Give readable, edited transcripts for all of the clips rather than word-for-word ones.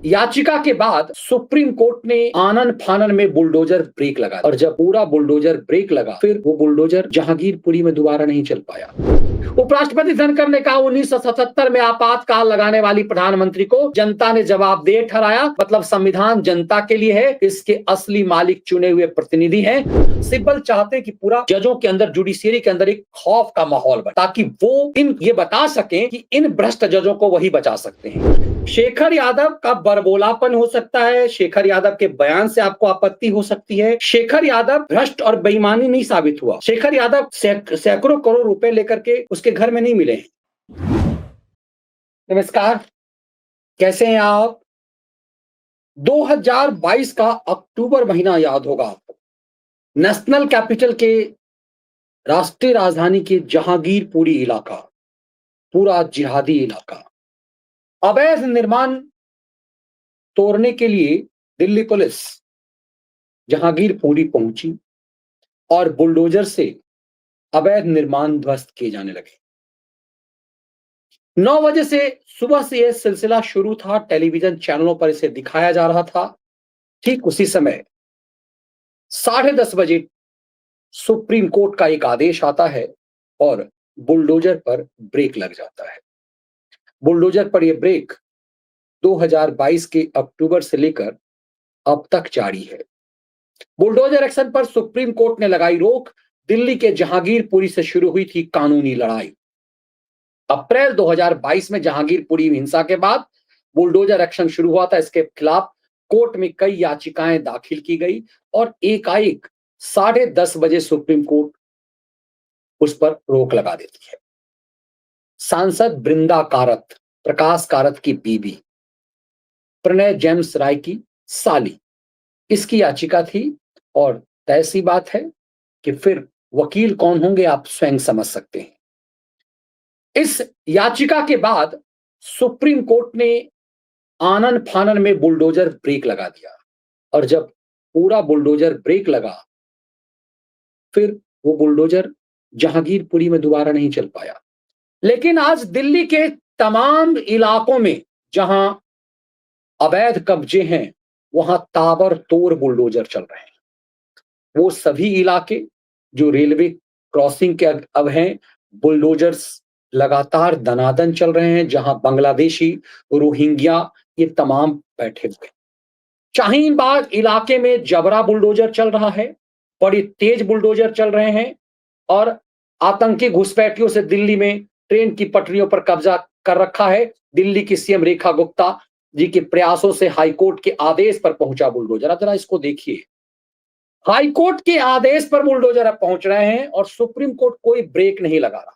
याचिका के बाद सुप्रीम कोर्ट ने आनन फानन में बुलडोजर ब्रेक लगा और जब पूरा बुलडोजर ब्रेक लगा फिर वो बुलडोजर जहांगीरपुरी में दोबारा नहीं चल पाया। उपराष्ट्रपति धनखड़ ने कहा 1977 में आपातकाल लगाने वाली प्रधानमंत्री को जनता ने जवाबदेह ठहराया, मतलब संविधान जनता के लिए है, इसके असली मालिक चुने हुए प्रतिनिधि हैं। सिब्बल चाहते हैं कि पूरा जजों के अंदर, जुडिशियरी के अंदर एक खौफ का माहौल बने ताकि वो ये बता सकें कि इन भ्रष्ट जजों को वही बचा सकते हैं। शेखर यादव का बरबोलापन हो सकता है, शेखर यादव के बयान से आपको आपत्ति हो सकती है। शेखर यादव भ्रष्ट और बेईमानी नहीं साबित हुआ। शेखर यादव सैकड़ों करोड़ रुपए लेकर के उसके घर में नहीं मिले हैं। नमस्कार, कैसे हैं आप? 2022 का अक्टूबर महीना याद होगा आपको। नेशनल कैपिटल के, राष्ट्रीय राजधानी के जहांगीरपुरी इलाका, पूरा जिहादी इलाका, अवैध निर्माण तोड़ने के लिए दिल्ली पुलिस जहांगीरपुरी पहुंची और बुलडोजर से अवैध निर्माण ध्वस्त किए जाने लगे। 9 बजे से सुबह से यह सिलसिला शुरू था, टेलीविजन चैनलों पर इसे दिखाया जा रहा था। ठीक उसी समय 10:30 बजे सुप्रीम कोर्ट का एक आदेश आता है और बुलडोजर पर ब्रेक लग जाता है। बुलडोजर पर यह ब्रेक 2022 के अक्टूबर से लेकर अब तक जारी है। बुलडोजर एक्शन पर सुप्रीम कोर्ट ने लगाई रोक। दिल्ली के जहांगीरपुरी से शुरू हुई थी कानूनी लड़ाई। अप्रैल 2022 में जहांगीरपुरी हिंसा के बाद बुलडोजर एक्शन शुरू हुआ था। इसके खिलाफ कोर्ट में कई याचिकाएं दाखिल की गई और एकाएक 10:30 बजे सुप्रीम कोर्ट उस पर रोक लगा देती है। सांसद बृंदा कारत, प्रकाश कारत की बीबी, प्रणय जेम्स राय की साली, इसकी याचिका थी और तय सी बात है कि फिर वकील कौन होंगे आप स्वयं समझ सकते हैं। इस याचिका के बाद सुप्रीम कोर्ट ने आनन फानन में बुलडोजर ब्रेक लगा दिया और जब पूरा बुलडोजर ब्रेक लगा फिर वो बुलडोजर जहांगीरपुरी में दोबारा नहीं चल पाया। लेकिन आज दिल्ली के तमाम इलाकों में जहां अवैध कब्जे हैं वहां ताबड़तोड़ बुलडोजर चल रहे हैं। वो सभी इलाके जो रेलवे क्रॉसिंग के अब हैं, बुलडोजर्स लगातार दनादन चल रहे हैं, जहां बांग्लादेशी, रोहिंग्या ये तमाम बैठे हुए हैं। शाहीन बाग इलाके में जबरा बुलडोजर चल रहा है, बड़ी तेज बुलडोजर चल रहे हैं और आतंकी घुसपैठियों से दिल्ली में ट्रेन की पटरियों पर कब्जा कर रखा है। दिल्ली की सीएम रेखा गुप्ता जी के प्रयासों से हाईकोर्ट के आदेश पर पहुंचा बुलडोजर। अब जरा इसको देखिए, हाईकोर्ट के आदेश पर बुलडोजर अब पहुंच रहे हैं और सुप्रीम कोर्ट कोई ब्रेक नहीं लगा रहा।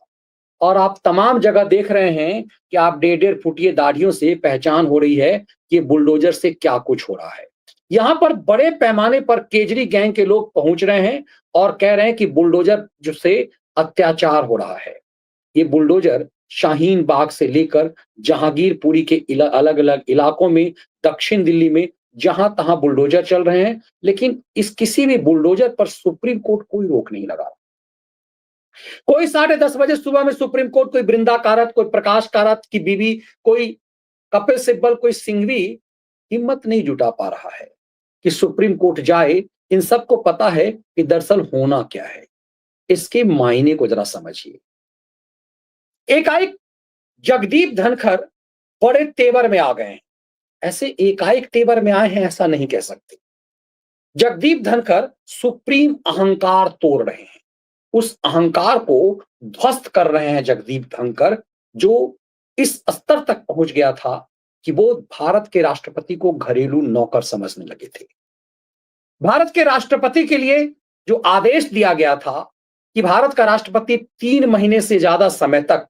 और आप तमाम जगह देख रहे हैं कि आप 1.5 फुटिए दाढ़ियों से पहचान हो रही है कि बुलडोजर से क्या कुछ हो रहा है। यहां पर बड़े पैमाने पर केजरी गैंग के लोग पहुंच रहे हैं और कह रहे हैं कि बुलडोजर जो से अत्याचार हो रहा है। ये बुलडोजर शाहीन बाग से लेकर जहांगीरपुरी के अलग अलग इलाकों में, दक्षिण दिल्ली में जहां तहां बुलडोजर चल रहे हैं, लेकिन इस किसी भी बुलडोजर पर सुप्रीम कोर्ट कोई रोक नहीं लगा। कोई 10:30 बजे सुबह में सुप्रीम कोर्ट, कोई बृंदा कारत, कोई प्रकाश कारत की बीवी, कोई कपिल सिब्बल, कोई सिंघवी हिम्मत नहीं जुटा पा रहा है कि सुप्रीम कोर्ट जाए। इन सबको पता है कि दरअसल होना क्या है। इसके मायने को जरा समझिए। एकाएक जगदीप धनखड़ बड़े तेवर में आ गए हैं। ऐसे एकाएक तेवर में आए हैं ऐसा नहीं कह सकते। जगदीप धनखड़ सुप्रीम अहंकार तोड़ रहे हैं, उस अहंकार को ध्वस्त कर रहे हैं जगदीप धनखड़, जो इस स्तर तक पहुंच गया था कि वो भारत के राष्ट्रपति को घरेलू नौकर समझने लगे थे। भारत के राष्ट्रपति के लिए जो आदेश दिया गया था कि भारत का राष्ट्रपति 3 महीने से ज्यादा समय तक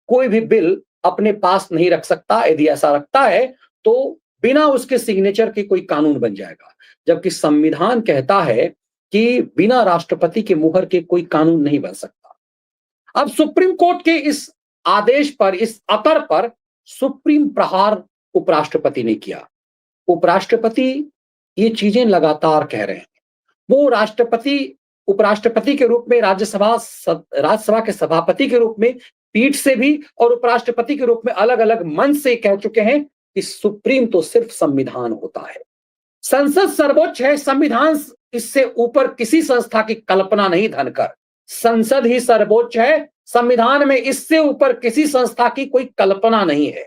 कोई भी बिल अपने पास नहीं रख सकता, यदि ऐसा रखता है तो बिना उसके सिग्नेचर के कोई कानून बन जाएगा, जबकि संविधान कहता है कि बिना राष्ट्रपति के मुहर के कोई कानून नहीं बन सकता। अब सुप्रीम कोर्ट के इस आदेश पर, इस अतर पर सुप्रीम प्रहार उपराष्ट्रपति ने किया। उपराष्ट्रपति ये चीजें लगातार कह रहे हैं। वो राष्ट्रपति, उपराष्ट्रपति के रूप में, राज्यसभा के सभापति के रूप में पीठ से भी और उपराष्ट्रपति के रूप में अलग अलग मंच से कह चुके हैं कि सुप्रीम तो सिर्फ संविधान होता है, संसद सर्वोच्च है, संविधान इससे ऊपर किसी संस्था की कल्पना नहीं धनकर, संसद ही सर्वोच्च है, संविधान में इससे ऊपर किसी संस्था की कोई कल्पना नहीं है।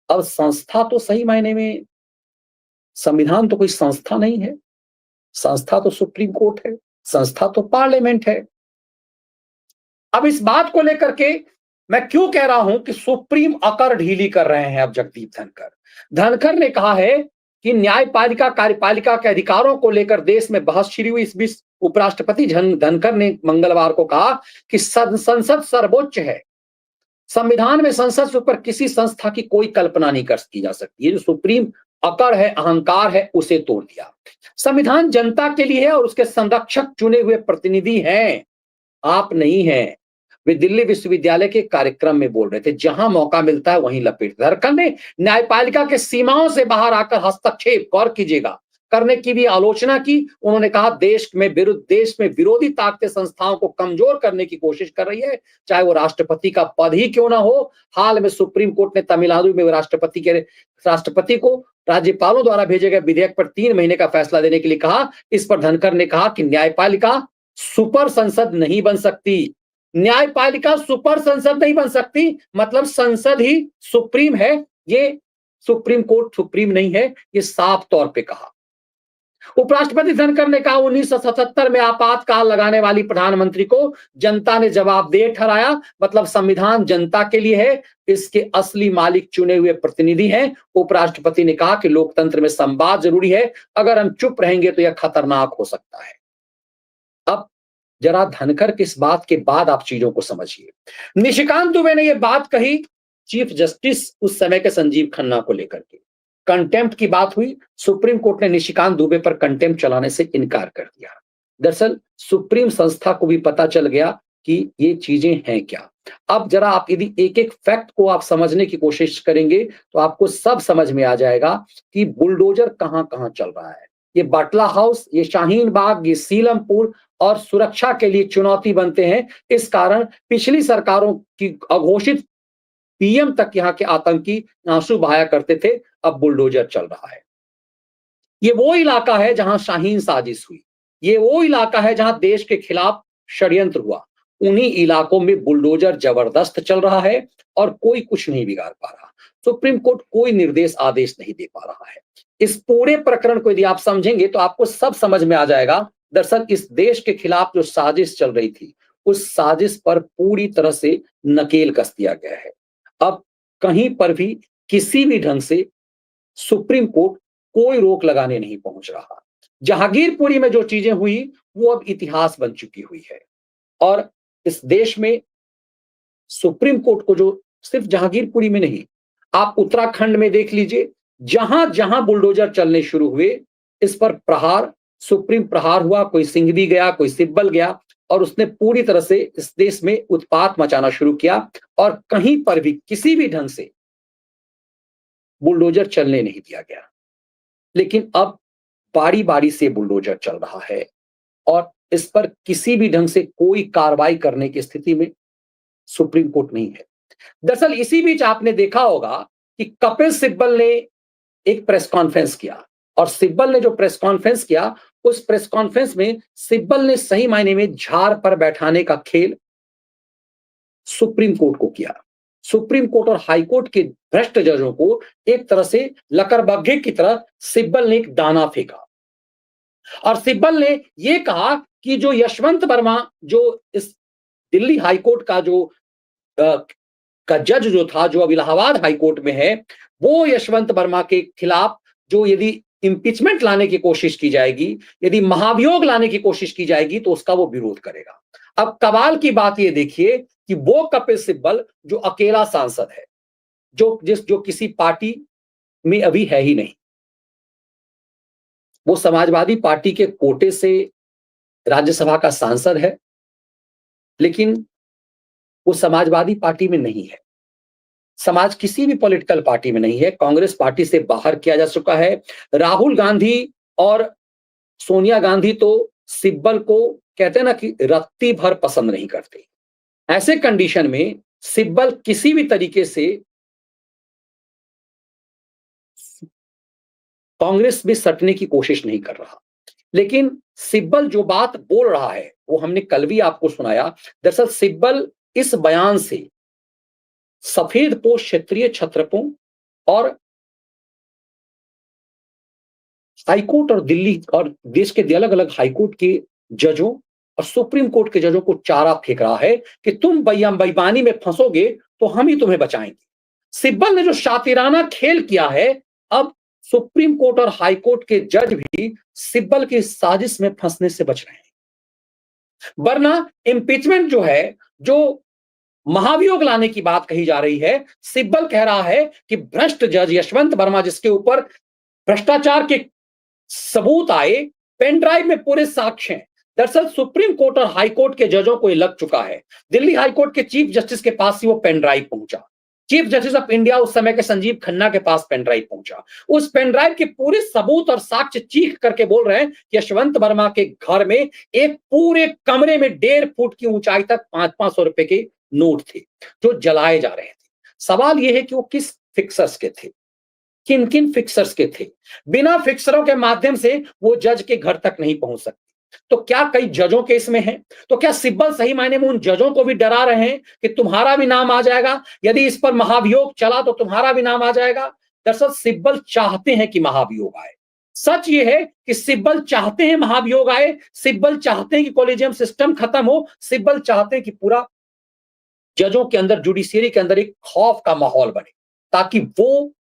अब संस्था तो सही मायने में, संविधान तो कोई संस्था नहीं है, संस्था तो सुप्रीम कोर्ट है, संस्था तो पार्लियामेंट है। अब इस बात को लेकर के मैं क्यों कह रहा हूं कि सुप्रीम अकर ढीली कर रहे हैं अब जगदीप धनखड़। धनखड़ ने कहा है कि न्यायपालिका कार्यपालिका के अधिकारों को लेकर देश में बहस शुरू हुई। इस बीच उपराष्ट्रपति धनखड़ ने मंगलवार को कहा कि संसद सर्वोच्च है, संविधान में संसद से ऊपर किसी संस्था की कोई कल्पना नहीं कर की जा सकती। ये जो सुप्रीम अकड़ है, अहंकार है, उसे तोड़ दिया। संविधान जनता के लिए है और उसके संरक्षक चुने हुए प्रतिनिधि हैं, आप नहीं हैं। वे दिल्ली विश्वविद्यालय के कार्यक्रम में बोल रहे थे, जहां मौका मिलता है वहीं लपेट। धनखड़ ने न्यायपालिका के सीमाओं से बाहर आकर हस्तक्षेप, गौर कीजिएगा, करने की भी आलोचना की। उन्होंने कहा देश में विरोधी ताकतें संस्थाओं को कमजोर करने की कोशिश कर रही है, चाहे वो राष्ट्रपति का पद ही क्यों ना हो। हाल में सुप्रीम कोर्ट ने तमिलनाडु में राष्ट्रपति को राज्यपालों द्वारा भेजे गए विधेयक पर 3 महीने का फैसला देने के लिए कहा। इस पर धनखड़ ने कहा कि न्यायपालिका सुपर संसद नहीं बन सकती, न्यायपालिका सुपर संसद नहीं बन सकती, मतलब संसद ही सुप्रीम है, ये सुप्रीम कोर्ट सुप्रीम नहीं है, ये साफ तौर पे कहा। उपराष्ट्रपति धनखड़ ने कहा 1977 में आपातकाल लगाने वाली प्रधानमंत्री को जनता ने जवाबदेह ठहराया, मतलब संविधान जनता के लिए है, इसके असली मालिक चुने हुए प्रतिनिधि हैं। उपराष्ट्रपति ने कहा कि लोकतंत्र में संवाद जरूरी है, अगर हम चुप रहेंगे तो यह खतरनाक हो सकता है। अब जरा धनखड़ की इस बात के बाद आप चीजों को समझिए। निशिकांत दुबे ने यह बात कही चीफ जस्टिस उस समय के संजीव खन्ना को लेकर के, कंटेम्प्ट की बात हुई, सुप्रीम कोर्ट ने निशिकांत दुबे पर कंटेम्प्ट चलाने से इनकार कर दिया। दरअसल सुप्रीम संस्था को भी पता चल गया कि ये चीजें हैं क्या। अब जरा आप यदि एक एक फैक्ट को आप समझने की कोशिश करेंगे तो आपको सब समझ में आ जाएगा कि बुलडोजर कहां कहां चल रहा है। ये बाटला हाउस, ये शाहीन बाग, ये सीलमपुर और सुरक्षा के लिए चुनौती बनते हैं। इस कारण पिछली सरकारों की अघोषित पीएम तक यहाँ के आतंकी आंसू बहाया करते थे, अब बुलडोजर चल रहा है। ये वो इलाका है जहां शाहीन साजिश हुई, ये वो इलाका है जहां देश के खिलाफ षड्यंत्र हुआ। उन्हीं इलाकों में बुलडोजर जबरदस्त चल रहा है और कोई कुछ नहीं बिगाड़ पा रहा। सुप्रीम कोर्ट कोई निर्देश आदेश नहीं दे पा रहा है। इस पूरे प्रकरण को यदि आप समझेंगे तो आपको सब समझ में आ जाएगा। दरअसल इस देश के खिलाफ जो साजिश चल रही थी, उस साजिश पर पूरी तरह से नकेल कस दिया गया है। अब कहीं पर भी किसी भी ढंग से सुप्रीम कोर्ट कोई रोक लगाने नहीं पहुंच रहा। जहांगीरपुरी में जो चीजें हुई वो अब इतिहास बन चुकी हुई है और इस देश में सुप्रीम कोर्ट को, जो सिर्फ जहांगीरपुरी में नहीं, आप उत्तराखंड में देख लीजिए, जहां जहां बुलडोजर चलने शुरू हुए इस पर प्रहार, सुप्रीम प्रहार हुआ। कोई सिंघवी गया, कोई सिब्बल गया और उसने पूरी तरह से इस देश में उत्पात मचाना शुरू किया और कहीं पर भी किसी भी ढंग से बुलडोजर चलने नहीं दिया गया। लेकिन अब बारी बारी से बुलडोजर चल रहा है और इस पर किसी भी ढंग से कोई कार्रवाई करने की स्थिति में सुप्रीम कोर्ट नहीं है। दरअसल इसी बीच आपने देखा होगा कि कपिल सिब्बल ने एक प्रेस कॉन्फ्रेंस किया और सिब्बल ने जो प्रेस कॉन्फ्रेंस किया, उस प्रेस कॉन्फ्रेंस में सिब्बल ने सही मायने में झाड़ पर बैठाने का खेल सुप्रीम कोर्ट को किया। सुप्रीम कोर्ट और हाई कोर्ट के भ्रष्ट जजों को एक तरह से लकड़बग्घे की तरह सिब्बल ने एक दाना फेंका और सिब्बल ने यह कहा कि जो यशवंत वर्मा, जो इस दिल्ली हाई कोर्ट का का जज जो था, जो अब इलाहाबाद हाई कोर्ट में है, वो यशवंत वर्मा के खिलाफ जो यदि इंपीचमेंट लाने की कोशिश की जाएगी, यदि महाभियोग लाने की कोशिश की जाएगी तो उसका वो विरोध करेगा। अब कमाल की बात ये देखिए कि वो कपिल सिब्बल जो अकेला सांसद है, जो किसी पार्टी में अभी है ही नहीं, वो समाजवादी पार्टी के कोटे से राज्यसभा का सांसद है, लेकिन वो समाजवादी पार्टी में नहीं है, समाज किसी भी पॉलिटिकल पार्टी में नहीं है। कांग्रेस पार्टी से बाहर किया जा चुका है। राहुल गांधी और सोनिया गांधी तो सिब्बल को कहते हैं ना कि रत्ती भर पसंद नहीं करते। ऐसे कंडीशन में सिब्बल किसी भी तरीके से कांग्रेस भी सटने की कोशिश नहीं कर रहा। लेकिन सिब्बल जो बात बोल रहा है वो हमने कल भी आपको सुनाया। दरअसल सिब्बल इस बयान से सफेद पोश क्षेत्रीय छत्रपों और हाईकोर्ट और दिल्ली और देश के अलग अलग हाईकोर्ट के जजों और सुप्रीम कोर्ट के जजों को चारा फेंक रहा है कि तुम बेईमानी में फंसोगे तो हम ही तुम्हें बचाएंगे। सिब्बल ने जो शातिराना खेल किया है, अब सुप्रीम कोर्ट और हाई कोर्ट के जज भी सिब्बल की साजिश में फंसने से बच रहे हैं। वरना इम्पीचमेंट जो है, जो महाभियोग लाने की बात कही जा रही है, सिब्बल कह रहा है कि भ्रष्ट जज यशवंत वर्मा जिसके ऊपर भ्रष्टाचार के सबूत आए, पेन ड्राइव में पूरे साक्ष्य हैं। दरअसल सुप्रीम कोर्ट और हाई कोर्ट के जजों को यह लग चुका है। दिल्ली हाई कोर्ट के चीफ जस्टिस के पास ही वो पेन ड्राइव पहुंचा। चीफ जस्टिस ऑफ इंडिया उस समय के संजीव खन्ना के पास पेन ड्राइव पहुंचा। उस पेन ड्राइव के पूरे सबूत और साक्ष्य चीख करके बोल रहे हैं कि यशवंत वर्मा के घर में एक पूरे कमरे में 1.5 फुट की ऊंचाई तक 500-500 रुपए के नोट थे जो जलाए जा रहे थे। सवाल यह है कि वो किस फिक्सर्स के थे, किन किन फिक्सर्स के थे। बिना फिक्सरों के माध्यम से वो जज के घर तक नहीं पहुंच सकते। तो क्या कई जजों के इसमें है? तो क्या सिब्बल सही मायने में उन जजों को भी डरा रहे हैं कि तुम्हारा भी नाम आ जाएगा, यदि इस पर महाभियोग चला तो तुम्हारा भी नाम आ जाएगा? दरअसल सिब्बल चाहते हैं कि महाभियोग आए। सच ये है कि सिब्बल चाहते हैं महाभियोग आए, सिब्बल चाहते हैं कि कॉलेजियम सिस्टम खत्म हो, सिब्बल चाहते हैं कि पूरा जजों के अंदर, जुडिशियरी के अंदर एक खौफ का माहौल बने, ताकि वो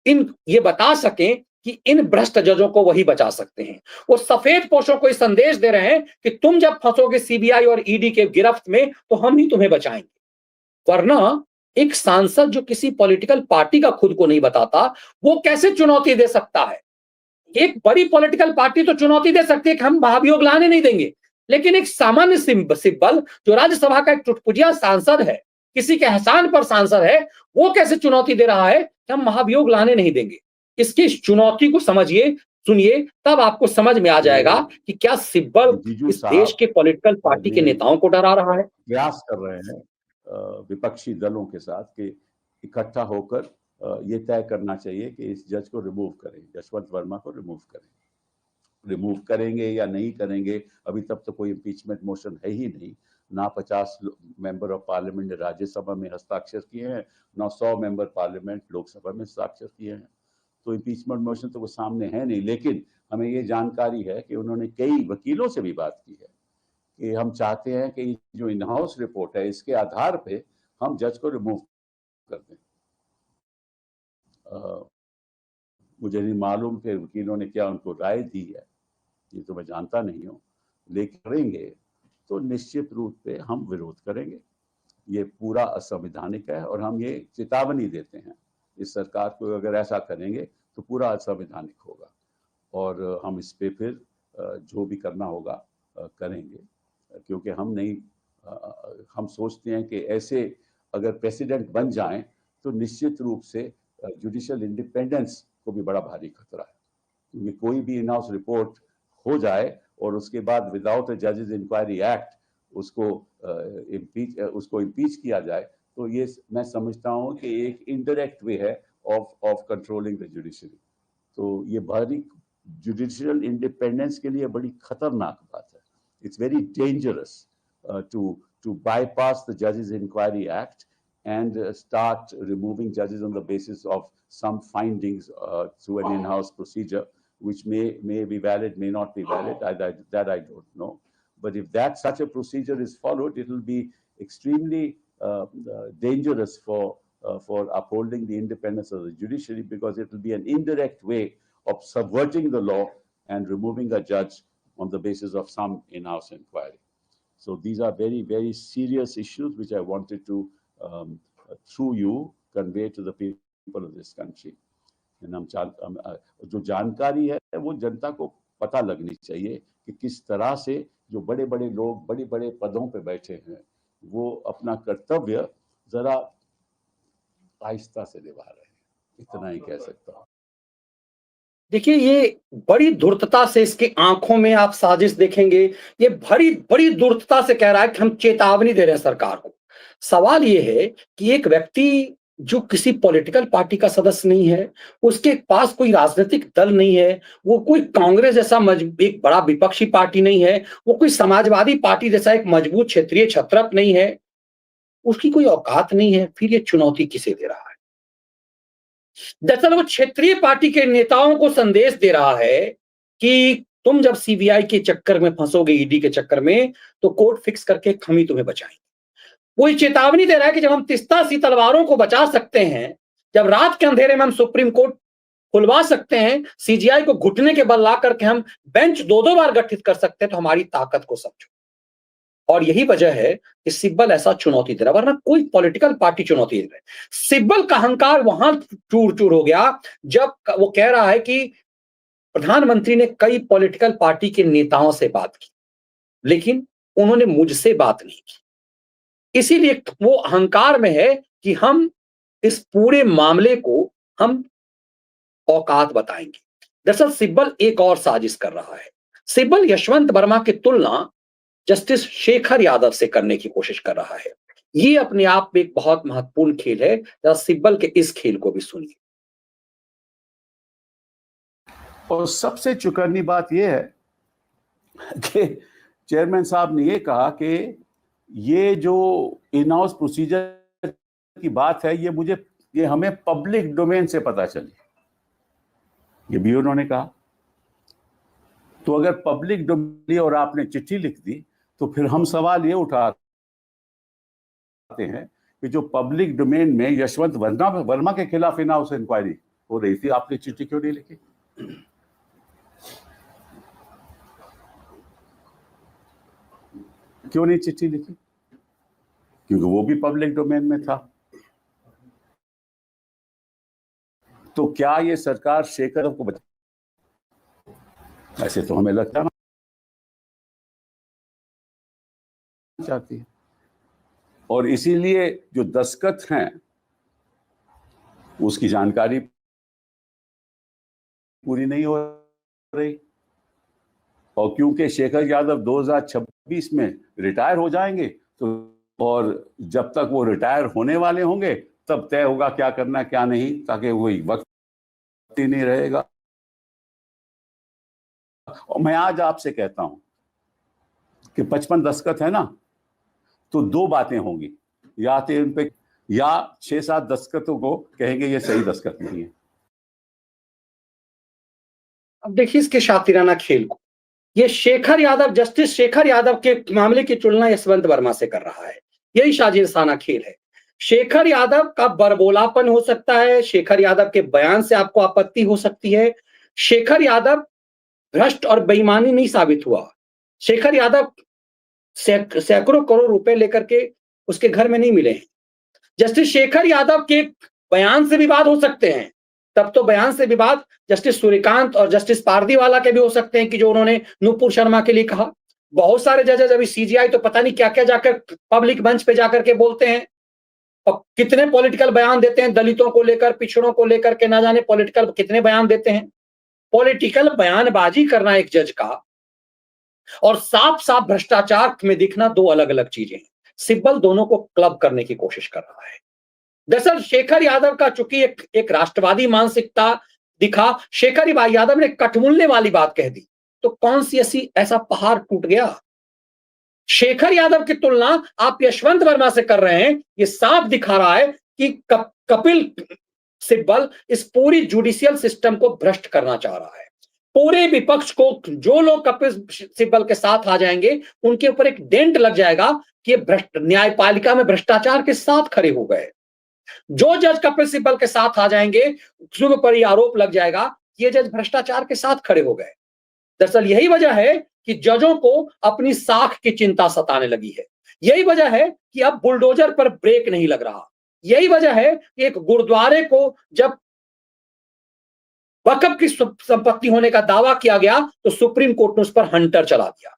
ये बता सकें कि इन भ्रष्ट जजों को वही बचा सकते हैं। वो सफेद पोशों को संदेश दे रहे हैं कि तुम जब फंसोगे सीबीआई और ईडी के गिरफ्त में तो हम ही तुम्हें बचाएंगे। वरना एक सांसद जो किसी पॉलिटिकल पार्टी का खुद को नहीं बताता, वो कैसे चुनौती दे सकता है? एक बड़ी पॉलिटिकल पार्टी तो चुनौती दे सकती है कि हम महाभियोग लाने नहीं देंगे, लेकिन एक सामान्य सिब्बल जो राज्यसभा का एक चुटपुटिया सांसद है, किसी के एहसान पर सांसद है, वो कैसे चुनौती दे रहा है कि हम महाभियोग लाने नहीं देंगे? इसकी चुनौती को समझिए, सुनिए, तब आपको समझ में आ जाएगा कि क्या सिब्बल इस देश के पॉलिटिकल पार्टी के नेताओं को डरा रहा है। प्रयास कर रहे हैं विपक्षी दलों के साथ कि इकट्ठा होकर ये तय करना चाहिए कि इस जज को रिमूव करें, यशवंत वर्मा को रिमूव करें। रिमूव करेंगे या नहीं करेंगे, अभी तक तो कोई इम्पीचमेंट मोशन है ही नहीं। ना 50 मेंबर ऑफ पार्लियामेंट ने राज्यसभा में हस्ताक्षर किए हैं, ना 100 मेंबर पार्लियामेंट लोकसभा में हस्ताक्षर किए हैं। तो इम्पीचमेंट मोशन तो वो सामने है नहीं, लेकिन हमें ये जानकारी है कि उन्होंने कई वकीलों से भी बात की है कि हम चाहते हैं कि जो इन हाउस रिपोर्ट है इसके आधार पे हम जज को रिमूव कर दें। मुझे नहीं मालूम कि वकीलों ने क्या उनको राय दी है, ये तो मैं जानता नहीं हूँ, लेकिन करेंगे तो निश्चित रूप से हम विरोध करेंगे। ये पूरा असंवैधानिक है और हम ये चेतावनी देते हैं इस सरकार को, अगर ऐसा करेंगे तो पूरा असंवैधानिक होगा और हम इस पे फिर जो भी करना होगा करेंगे, क्योंकि हम सोचते हैं कि ऐसे अगर प्रेसिडेंट बन जाएं तो निश्चित रूप से जुडिशियल इंडिपेंडेंस को भी बड़ा भारी खतरा है, क्योंकि कोई भी इन हाउस रिपोर्ट हो जाए और उसके बाद विदाउट अ जजेस इंक्वायरी एक्ट उसको इम्पीच किया जाए, तो ये मैं समझता हूँ कि एक इनडायरेक्ट वे है ऑफ कंट्रोलिंग द जुडिशरी। तो ये भारी जुडिशियल इंडिपेंडेंस के लिए बड़ी खतरनाक बात है। It's very dangerous to bypass the Judges Inquiry Act and start removing judges on the basis of some findings through an in-house procedure, which may be valid, may not be valid. That I don't know. But if such a procedure is followed, it will be extremely dangerous for upholding the independence of the judiciary, because it will be an indirect way of subverting the law and removing a judge on the basis of some in-house inquiry. So these are very, very serious issues which I wanted to, through you, convey to the people of this country. जो जानकारी है वो जनता को पता लगनी चाहिए कि किस तरह से जो बड़े बड़े लोग बड़े बड़े पदों पे बैठे हैं वो अपना कर्तव्य जरा आहिस्ता से निभा रहे हैं, इतना ही कह सकता हूँ। देखिए, ये बड़ी धूर्तता से इसकी आंखों में आप साजिश देखेंगे, ये बड़ी धूर्तता से कह रहा है कि हम चेतावनी दे रहे हैं सरकार को। सवाल ये है कि एक व्यक्ति जो किसी पॉलिटिकल पार्टी का सदस्य नहीं है, उसके पास कोई राजनीतिक दल नहीं है, वो कोई कांग्रेस जैसा एक बड़ा विपक्षी पार्टी नहीं है, वो कोई समाजवादी पार्टी जैसा एक मजबूत क्षेत्रीय छत्रप नहीं है, उसकी कोई औकात नहीं है, फिर ये चुनौती किसे दे रहा है? दरअसल वो क्षेत्रीय पार्टी के नेताओं को संदेश दे रहा है कि तुम जब सीबीआई के चक्कर में फंसोगे, ईडी के चक्कर में, तो कोर्ट फिक्स करके हम ही तुम्हें बचाएंगे। वो ये चेतावनी दे रहा है कि जब हम तिस्ता सी तलवारों को बचा सकते हैं, जब रात के अंधेरे में हम सुप्रीम कोर्ट खुलवा सकते हैं, सीजीआई को घुटने के बल ला करके हम बेंच दो दो बार गठित कर सकते हैं, तो हमारी ताकत को समझो। और यही वजह है कि सिब्बल ऐसा चुनौती दे रहा, वरना कोई पॉलिटिकल पार्टी चुनौती दे रही। सिब्बल का अहंकार वहां चूर चूर हो गया जब वो कह रहा है कि प्रधानमंत्री ने कई पॉलिटिकल पार्टी के नेताओं से बात की, लेकिन उन्होंने मुझसे बात नहीं की। इसीलिए वो अहंकार में है कि हम इस पूरे मामले को हम औकात बताएंगे। दरअसल सिब्बल एक और साजिश कर रहा है। सिब्बल यशवंत वर्मा की तुलना जस्टिस शेखर यादव से करने की कोशिश कर रहा है। ये अपने आप में एक बहुत महत्वपूर्ण खेल है। जरा सिब्बल के इस खेल को भी सुनिए। और सबसे चुकन्नी बात यह है कि चेयरमैन साहब ने यह कहा कि ये जो इन हाउस प्रोसीजर की बात है, ये हमें पब्लिक डोमेन से पता चली, ये भी उन्होंने कहा। तो अगर पब्लिक डोमेन और आपने चिट्ठी लिख दी, तो फिर हम सवाल ये उठाते हैं कि जो पब्लिक डोमेन में यशवंत वर्मा के खिलाफ इन हाउस इंक्वायरी हो रही थी, आपने चिट्ठी क्यों नहीं लिखी? क्यों नहीं चिट्ठी लिखी? क्योंकि वो भी पब्लिक डोमेन में था। तो क्या ये सरकार शेखर को बचा? ऐसे तो हमें लगता ना चाहती है। और इसीलिए जो दस्तखत हैं उसकी जानकारी पूरी नहीं हो रही। और क्योंकि शेखर यादव 2026 में रिटायर हो जाएंगे, तो और जब तक वो रिटायर होने वाले होंगे तब तय होगा क्या करना क्या नहीं, ताकि वही वक्त ही नहीं रहेगा। और मैं आज आपसे कहता हूं कि 55 दस्तखत है ना, तो दो बातें होंगी, या तो उन पे या 6-7 दस्तखतों को कहेंगे ये सही दस्तखत नहीं है। अब देखिए इसके शातिराना खेल को, ये शेखर यादव, जस्टिस शेखर यादव के मामले की तुलना यशवंत वर्मा से कर रहा है। यही साजिशाना खेल है। शेखर यादव का बरबोलापन हो सकता है, शेखर यादव के बयान से आपको आपत्ति हो सकती है। शेखर यादव भ्रष्ट और बेईमानी नहीं साबित हुआ। शेखर यादव सैकड़ों करोड़ रुपए लेकर के उसके घर में नहीं मिले हैं। जस्टिस शेखर यादव के बयान से विवाद हो सकते हैं, तब तो बयान से विवाद जस्टिस सूर्यकांत और जस्टिस पारदीवाला के भी हो सकते हैं कि जो उन्होंने नूपुर शर्मा के लिए कहा। बहुत सारे जजेस अभी सीजीआई तो पता नहीं क्या क्या जाकर पब्लिक मंच पे जाकर के बोलते हैं, और कितने पॉलिटिकल बयान देते हैं, दलितों को लेकर, पिछड़ों को लेकर के, ना जाने पॉलिटिकल कितने बयान देते हैं। पॉलिटिकल बयानबाजी करना एक जज का और साफ साफ भ्रष्टाचार में दिखना दो अलग अलग चीजें हैं। सिब्बल दोनों को क्लब करने की कोशिश कर रहा है। दरअसल शेखर यादव का चूंकि एक राष्ट्रवादी मानसिकता दिखा, शेखर यादव ने कठमुल्ले वाली बात कह दी, तो कौन सी ऐसा पहाड़ टूट गया। शेखर यादव की तुलना आप यशवंत वर्मा से कर रहे हैं, ये साफ दिखा रहा है कि कपिल सिब्बल इस पूरी जुडिशियल सिस्टम को भ्रष्ट करना चाह रहा है। पूरे विपक्ष को, जो लोग कपिल सिब्बल के साथ आ जाएंगे उनके ऊपर एक डेंट लग जाएगा कि न्यायपालिका में भ्रष्टाचार के साथ खड़े हो गए। जो जज कपिल सिब्बल के साथ आ जाएंगे उसके ऊपर यह आरोप लग जाएगा कि ये जज भ्रष्टाचार के साथ खड़े हो गए। दरअसल यही वजह है कि जजों को अपनी साख की चिंता सताने लगी है। यही वजह है कि अब बुलडोजर पर ब्रेक नहीं लग रहा। यही वजह है कि एक गुरुद्वारे को जब वक्फ की संपत्ति होने का दावा किया गया तो सुप्रीम कोर्ट ने उस पर हंटर चला दिया।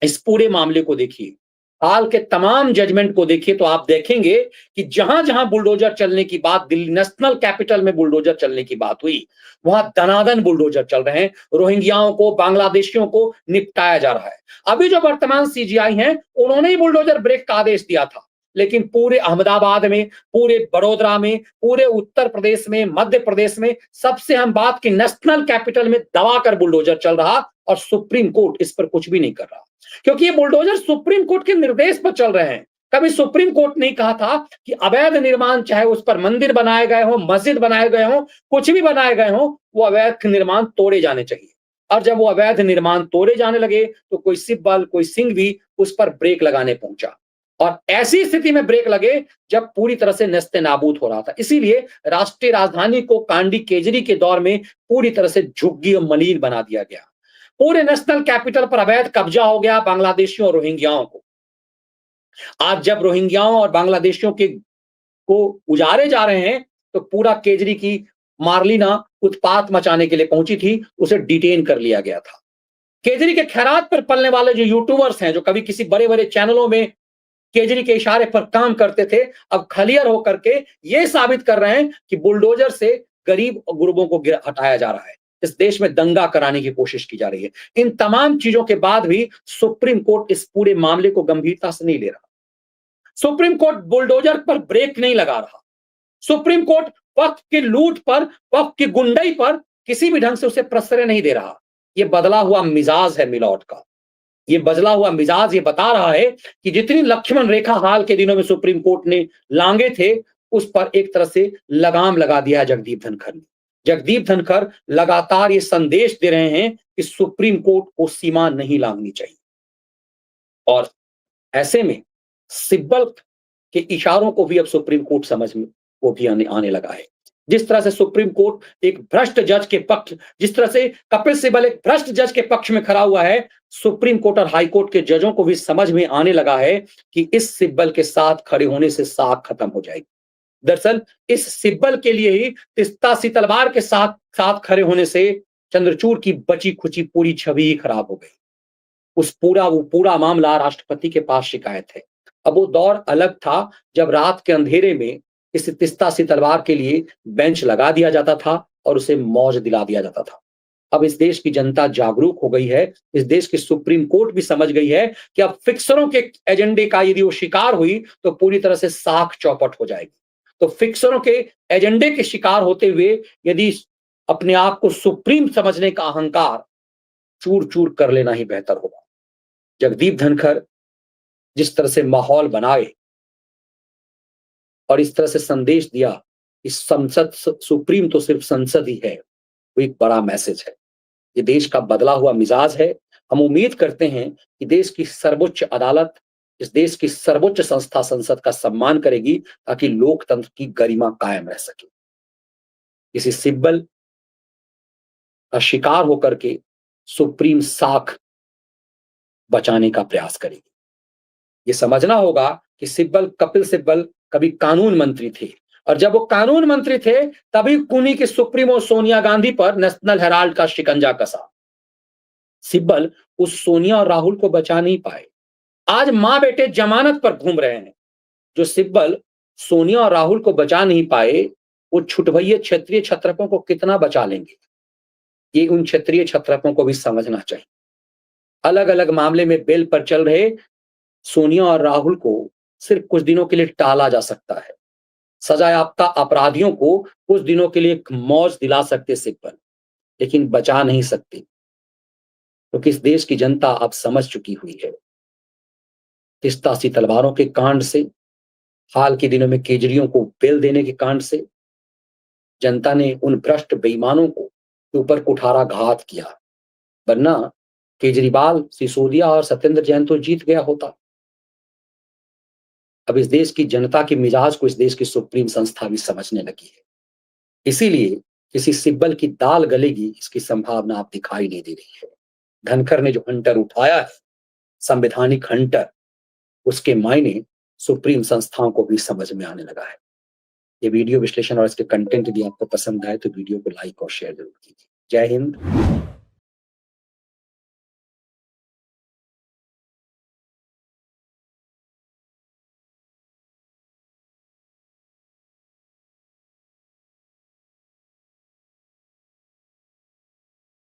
इस पूरे मामले को देखिए, हाल के तमाम जजमेंट को देखिए, तो आप देखेंगे कि जहां जहां बुलडोजर चलने की बात, दिल्ली नेशनल कैपिटल में बुलडोजर चलने की बात हुई, वहां दनादन बुलडोजर चल रहे हैं। रोहिंग्याओं को, बांग्लादेशियों को निपटाया जा रहा है। अभी जो वर्तमान सीजीआई हैं, उन्होंने ही बुलडोजर ब्रेक का आदेश दिया था। लेकिन पूरे अहमदाबाद में, पूरे बड़ौदा में, पूरे उत्तर प्रदेश में, मध्य प्रदेश में, सबसे अहम बात कि नेशनल कैपिटल में दबाकर बुलडोजर चल रहा और सुप्रीम कोर्ट इस पर कुछ भी नहीं कर रहा, क्योंकि ये बुलडोजर सुप्रीम कोर्ट के निर्देश पर चल रहे हैं। कभी सुप्रीम कोर्ट नहीं कहा था कि अवैध निर्माण, चाहे उस पर मंदिर बनाए गए हो, मस्जिद बनाए गए हो, कुछ भी बनाए गए हो, वो अवैध निर्माण तोड़े जाने चाहिए। और जब वो अवैध निर्माण तोड़े जाने लगे तो कोई सिब्बल, कोई सिंह भी उस पर ब्रेक लगाने पहुंचा, और ऐसी स्थिति में ब्रेक लगे जब पूरी तरह से नेस्ते नाबूद हो रहा था। इसीलिए राष्ट्रीय राजधानी को कांडी केजरी के दौर में पूरी तरह से झुग्गी और मलिन बना दिया गया। पूरे नेशनल कैपिटल पर अवैध कब्जा हो गया बांग्लादेशियों और रोहिंग्याओं को। आज जब रोहिंग्याओं और बांग्लादेशियों के को उजारे जा रहे हैं, तो पूरा केजरी की मार्लिना उत्पात मचाने के लिए पहुंची थी, उसे डिटेन कर लिया गया था। केजरी के खैरात पर पलने वाले जो यूट्यूबर्स हैं, जो कभी किसी बड़े बड़े चैनलों में केजरी के इशारे पर काम करते थे, अब खलियर होकर के ये साबित कर रहे हैं कि बुलडोजर से गरीब और गुरबों को हटाया जा रहा है, इस देश में दंगा कराने की कोशिश की जा रही है। इन तमाम चीजों के बाद भी सुप्रीम कोर्ट इस पूरे मामले को गंभीरता से नहीं ले रहा। सुप्रीम कोर्ट बुलडोजर पर ब्रेक नहीं लगा रहा। सुप्रीम कोर्ट वक्त की लूट पर, वक्त की गुंडाई पर किसी भी ढंग से उसे प्रश्रय नहीं दे रहा। यह बदला हुआ मिजाज है मिलॉर्ड का। ये बदला हुआ मिजाज ये बता रहा है कि जितनी लक्ष्मण रेखा हाल के दिनों में सुप्रीम कोर्ट ने लांगे थे, उस पर एक तरह से लगाम लगा दिया जगदीप धनखड़ ने। जगदीप धनखड़ लगातार ये संदेश दे रहे हैं कि सुप्रीम कोर्ट को सीमा नहीं लांघनी चाहिए, और ऐसे में सिब्बल के इशारों को भी अब सुप्रीम कोर्ट समझ में वो भी आने लगा है। जिस तरह से सुप्रीम कोर्ट एक भ्रष्ट जज के पक्ष, जिस तरह से कपिल सिब्बल एक भ्रष्ट जज के पक्ष में खड़ा हुआ है, सुप्रीम कोर्ट और हाई कोर्ट के जजों को भी समझ में आने लगा है कि इस सिब्बल के साथ खड़े होने से साख खत्म हो जाएगी। दरअसल इस सिब्बल के लिए ही तिस्ता सी तलवार के साथ खड़े होने से चंद्रचूड़ की बची खुची पूरी छवि ही खराब हो गई। वो पूरा मामला राष्ट्रपति के पास शिकायत है। अब वो दौर अलग था जब रात के अंधेरे में इस तिस्ता सी तलवार के लिए बेंच लगा दिया जाता था और उसे मौज दिला दिया जाता था। अब इस देश की जनता जागरूक हो गई है, इस देश की सुप्रीम कोर्ट भी समझ गई है कि अब फिक्सरों के एजेंडे का यदि वो शिकार हुई तो पूरी तरह से साख चौपट हो जाएगी। तो फिक्सरों के एजेंडे के शिकार होते हुए यदि अपने आप को सुप्रीम समझने का अहंकार चूर चूर कर लेना ही बेहतर होगा। जगदीप धनखड़ जिस तरह से माहौल बनाए और इस तरह से संदेश दिया कि संसद, सुप्रीम तो सिर्फ संसद ही है, वो एक बड़ा मैसेज है। ये देश का बदला हुआ मिजाज है। हम उम्मीद करते हैं कि देश की सर्वोच्च अदालत, इस देश की सर्वोच्च संस्था संसद का सम्मान करेगी ताकि लोकतंत्र की गरिमा कायम रह सके। किसी सिब्बल का शिकार होकर के सुप्रीम साख बचाने का प्रयास करेगी। ये समझना होगा कि कपिल सिब्बल कभी कानून मंत्री थे, और जब वो कानून मंत्री थे तभी उन्हीं के सुप्रीमो सोनिया गांधी पर नेशनल हेराल्ड का शिकंजा कसा। सिब्बल उस सोनिया और राहुल को बचा नहीं पाए। आज मां बेटे जमानत पर घूम रहे हैं। जो सिब्बल सोनिया और राहुल को बचा नहीं पाए, वो छुटभइये क्षत्रिय छत्रपों को कितना बचा लेंगे, ये उन क्षत्रिय छत्रपों को भी समझना चाहिए। अलग अलग मामले में बेल पर चल रहे सोनिया और राहुल को सिर्फ कुछ दिनों के लिए टाला जा सकता है। सजायाफ्ता अपराधियों को कुछ दिनों के लिए मौज दिला सकते सिब्बल, लेकिन बचा नहीं सकते, क्योंकि इस देश की जनता अब समझ चुकी हुई है। तिस्ता सी तलवारों के कांड से, हाल के दिनों में केजरियों को बेल देने के कांड से जनता ने उन भ्रष्ट बेईमानों को ऊपर कुठाराघात किया, वरना केजरीवाल, सिसोदिया और सत्येंद्र जैन तो जीत गया होता। अब इस देश की जनता के मिजाज को इस देश की सुप्रीम संस्था भी समझने लगी है। इसीलिए किसी सिब्बल की दाल गलेगी इसकी संभावना अब दिखाई नहीं दे रही है। धनखड़ ने जो हंटर उठाया है, संवैधानिक हंटर, उसके मायने सुप्रीम संस्थाओं को भी समझ में आने लगा है। ये वीडियो विश्लेषण और इसके कंटेंट यदि आपको पसंद आए तो वीडियो को लाइक और शेयर जरूर कीजिए। जय हिंद।